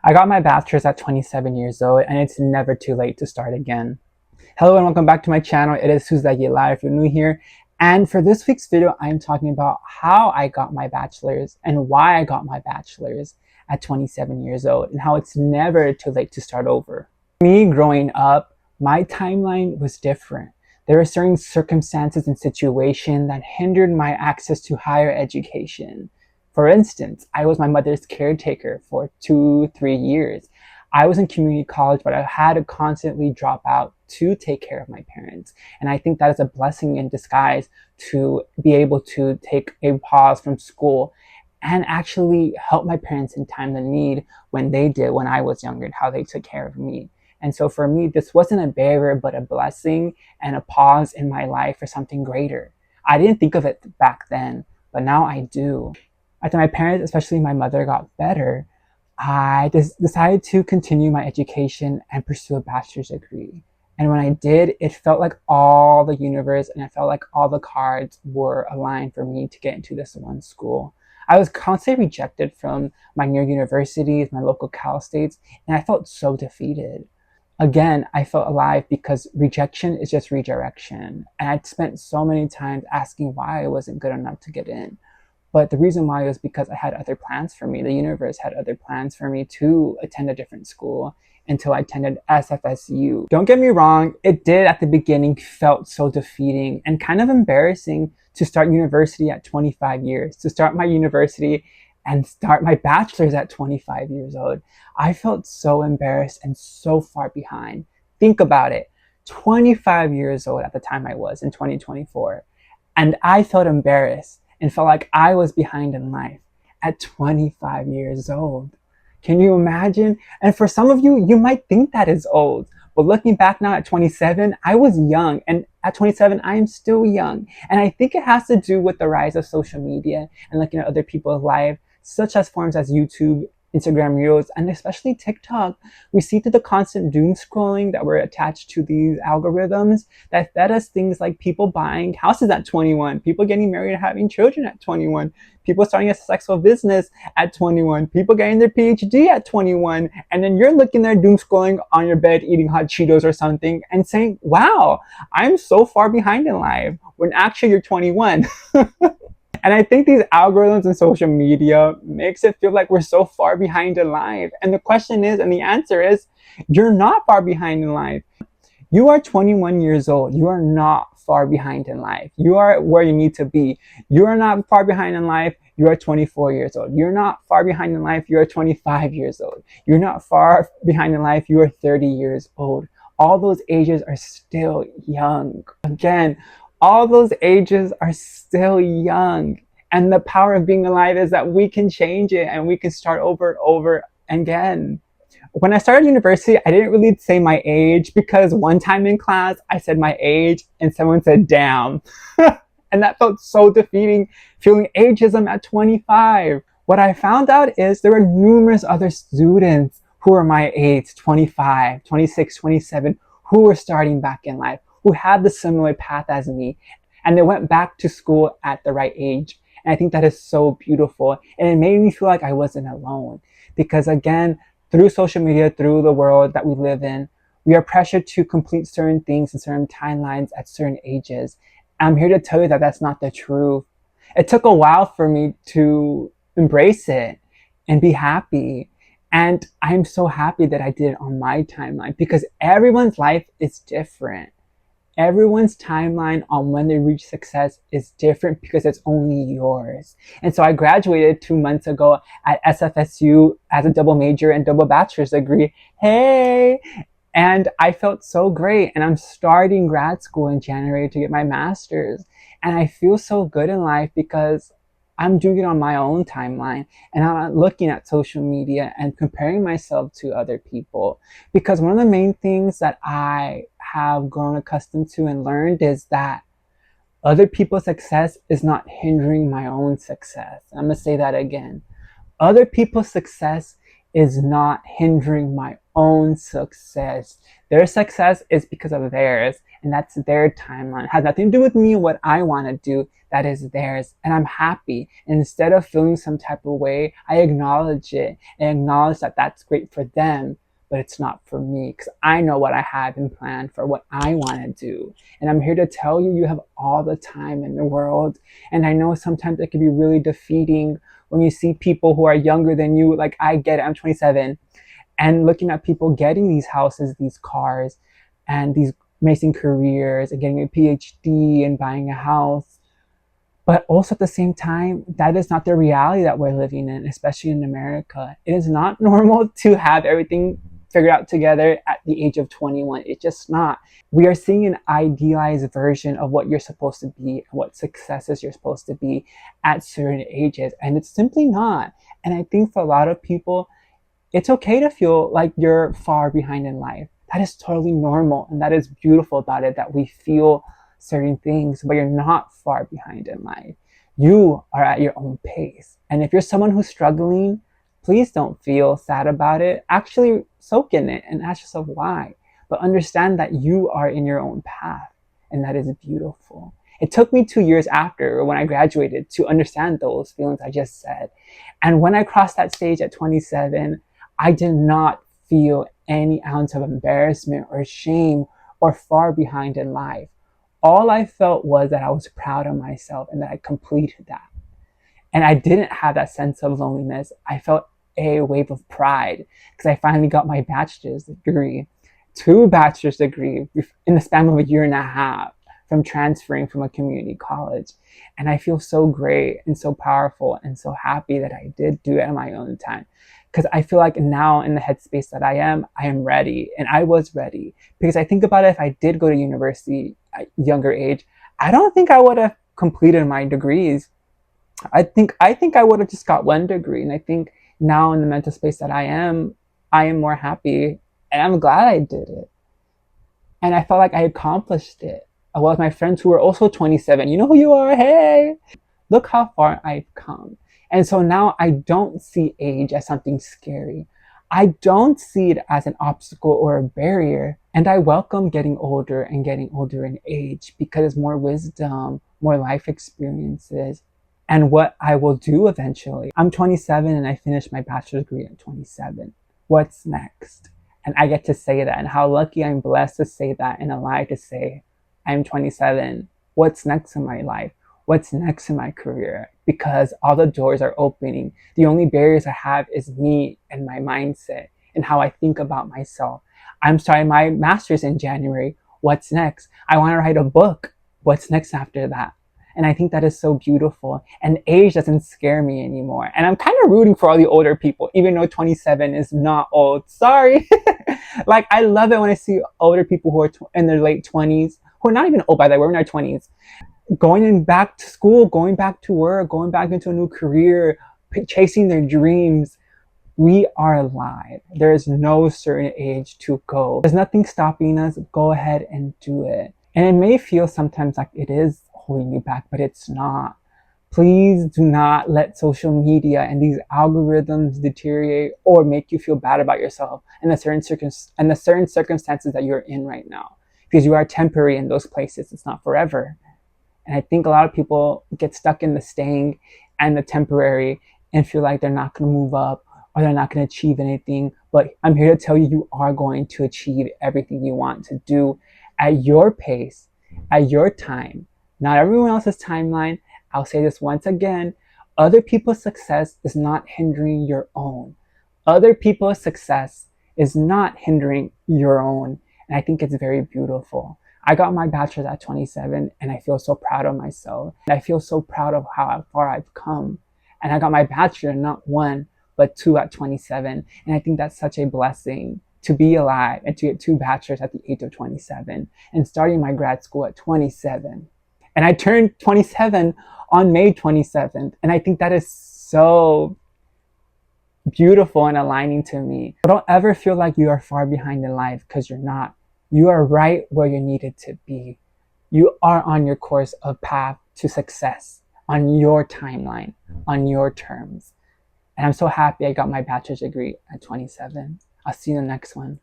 I got my bachelor's at 27 years old, and it's never too late to start again. Hello and welcome back to my channel. It is Tuesday Live if you're new here. And for this week's video, I'm talking about how I got my bachelor's and why I got my bachelor's at 27 years old and how it's never too late to start over. Me growing up, my timeline was different. There were certain circumstances and situations that hindered my access to higher education. For instance, I was my mother's caretaker for 2-3 years. I was in community college, but I had to constantly drop out to take care of my parents. And I think that is a blessing in disguise to be able to take a pause from school and actually help my parents in time of need when they did when I was younger and how they took care of me. And so for me, this wasn't a barrier, but a blessing and a pause in my life for something greater. I didn't think of it back then, but now I do. After my parents, especially my mother, got better, I decided to continue my education and pursue a bachelor's degree. And when I did, it felt like all the universe and it felt like all the cards were aligned for me to get into this one school. I was constantly rejected from my near universities, my local Cal states, and I felt so defeated. Again, I felt alive because rejection is just redirection. And I'd spent so many times asking why I wasn't good enough to get in. But the reason why was because I had other plans for me. The universe had other plans for me to attend a different school until I attended SFSU. Don't get me wrong, it did at the beginning felt so defeating and kind of embarrassing to start university at 25 years, to start my university and start my bachelor's at 25 years old. I felt so embarrassed and so far behind. Think about it, 25 years old at the time I was in 2024. And I felt embarrassed and felt like I was behind in life at 25 years old. Can you imagine? And for some of you, you might think that is old. But looking back now at 27, I was young. And at 27, I am still young. And I think it has to do with the rise of social media and looking at other people's lives, such as forms as YouTube, Instagram Reels, and especially TikTok. We see through the constant doom scrolling that we're attached to these algorithms that fed us things like people buying houses at 21, people getting married and having children at 21, people starting a successful business at 21, people getting their PhD at 21, and then you're looking there doom scrolling on your bed eating hot Cheetos or something and saying, wow, I'm so far behind in life, when actually you're 21. And I think these algorithms and social media makes it feel like we're so far behind in life. And the question is, and the answer is, you're not far behind in life. You are 21 years old. You are not far behind in life. You are where you need to be. You are not far behind in life. You are 24 years old. You're not far behind in life. You are 25 years old. You're not far behind in life. You are 30 years old. All those ages are still young. Again, all those ages are still young. And the power of being alive is that we can change it and we can start over and over again. When I started university, I didn't really say my age because one time in class, I said my age and someone said, damn. And that felt so defeating, feeling ageism at 25. What I found out is there were numerous other students who were my age, 25, 26, 27, who were starting back in life, who had the similar path as me, and they went back to school at the right age. And I think that is so beautiful. And it made me feel like I wasn't alone. Because again, through social media, through the world that we live in, we are pressured to complete certain things and certain timelines at certain ages. And I'm here to tell you that that's not the truth. It took a while for me to embrace it and be happy. And I'm so happy that I did it on my timeline because everyone's life is different. Everyone's timeline on when they reach success is different because it's only yours. And so I graduated 2 months ago at SFSU as a double major and double bachelor's degree. Hey! And I felt so great. And I'm starting grad school in January to get my master's. And I feel so good in life because I'm doing it on my own timeline and I'm not looking at social media and comparing myself to other people. Because one of the main things that I have grown accustomed to and learned is that other people's success is not hindering my own success. I'm gonna say that again. Other people's success is not hindering my own success. Their success is because of theirs, and that's their timeline. It has nothing to do with me, what I want to do. That is theirs, and I'm happy. And instead of feeling some type of way, I acknowledge it and acknowledge that that's great for them, but it's not for me, because I know what I have in plan for what I want to do. And I'm here to tell you, you have all the time in the world. And I know sometimes it can be really defeating when you see people who are younger than you. Like, I get it, I'm 27, and looking at people getting these houses, these cars, and these amazing careers, and getting a PhD and buying a house. But also at the same time, that is not the reality that we're living in, especially in America. It is not normal to have everything figured out together at the age of 21. It's just not. We are seeing an idealized version of what you're supposed to be, what successes you're supposed to be at certain ages, and it's simply not. And I think for a lot of people, it's okay to feel like you're far behind in life. That is totally normal, and that is beautiful about it, that we feel certain things, but you're not far behind in life. You are at your own pace. And if you're someone who's struggling, please don't feel sad about it. Actually, soak in it and ask yourself why. But understand that you are in your own path, and that is beautiful. It took me 2 years after, when I graduated, to understand those feelings I just said. And when I crossed that stage at 27, I did not feel any ounce of embarrassment or shame or far behind in life. All I felt was that I was proud of myself and that I completed that. And I didn't have that sense of loneliness. I felt a wave of pride because I finally got my bachelor's degree, 2 bachelor's degrees in the span of a year and a half from transferring from a community college. And I feel so great and so powerful and so happy that I did do it on my own time. Because I feel like now, in the headspace that I am ready. And I was ready. Because I think about it, if I did go to university at a younger age, I don't think I would have completed my degrees. I think I would have just got 1 degree. And I think now, in the mental space that I am more happy. And I'm glad I did it. And I felt like I accomplished it. Well, with my friends who were also 27, you know who you are, hey! Look how far I've come. And so now I don't see age as something scary. I don't see it as an obstacle or a barrier. And I welcome getting older and getting older in age, because it's more wisdom, more life experiences, and what I will do eventually. I'm 27 and I finished my bachelor's degree at 27. What's next? And I get to say that, and how lucky I'm blessed to say that, and alive to say I'm 27. What's next in my life? What's next in my career? Because all the doors are opening. The only barriers I have is me and my mindset and how I think about myself. I'm starting my master's in January. What's next? I want to write a book. What's next after that? And I think that is so beautiful. And age doesn't scare me anymore. And I'm kind of rooting for all the older people, even though 27 is not old. Sorry. Like, I love it when I see older people who are in their late 20s, who are not even old, by the way, we're in our 20s, going back to school, going back to work, going back into a new career, chasing their dreams. We are alive. There is no certain age to go. There's nothing stopping us. Go ahead and do it. And it may feel sometimes like it is holding you back, but it's not. Please do not let social media and these algorithms deteriorate or make you feel bad about yourself and the certain circumstances that you're in right now. Because you are temporary in those places. It's not forever. And I think a lot of people get stuck in the staying and the temporary and feel like they're not going to move up or they're not going to achieve anything. But I'm here to tell you, you are going to achieve everything you want to do at your pace, at your time, not everyone else's timeline. I'll say this once again. Other people's success is not hindering your own. Other people's success is not hindering your own. And I think it's very beautiful. I got my bachelor's at 27 and I feel so proud of myself. And I feel so proud of how far I've come. And I got my bachelor, not 1, but 2 at 27. And I think that's such a blessing to be alive and to get 2 bachelors at the age of 27 and starting my grad school at 27. And I turned 27 on May 27th. And I think that is so beautiful and aligning to me. Don't ever feel like you are far behind in life, because you're not. You are right where you needed to be. You are on your course of path to success, on your timeline, on your terms. And I'm so happy I got my bachelor's degree at 27. I'll see you in the next one.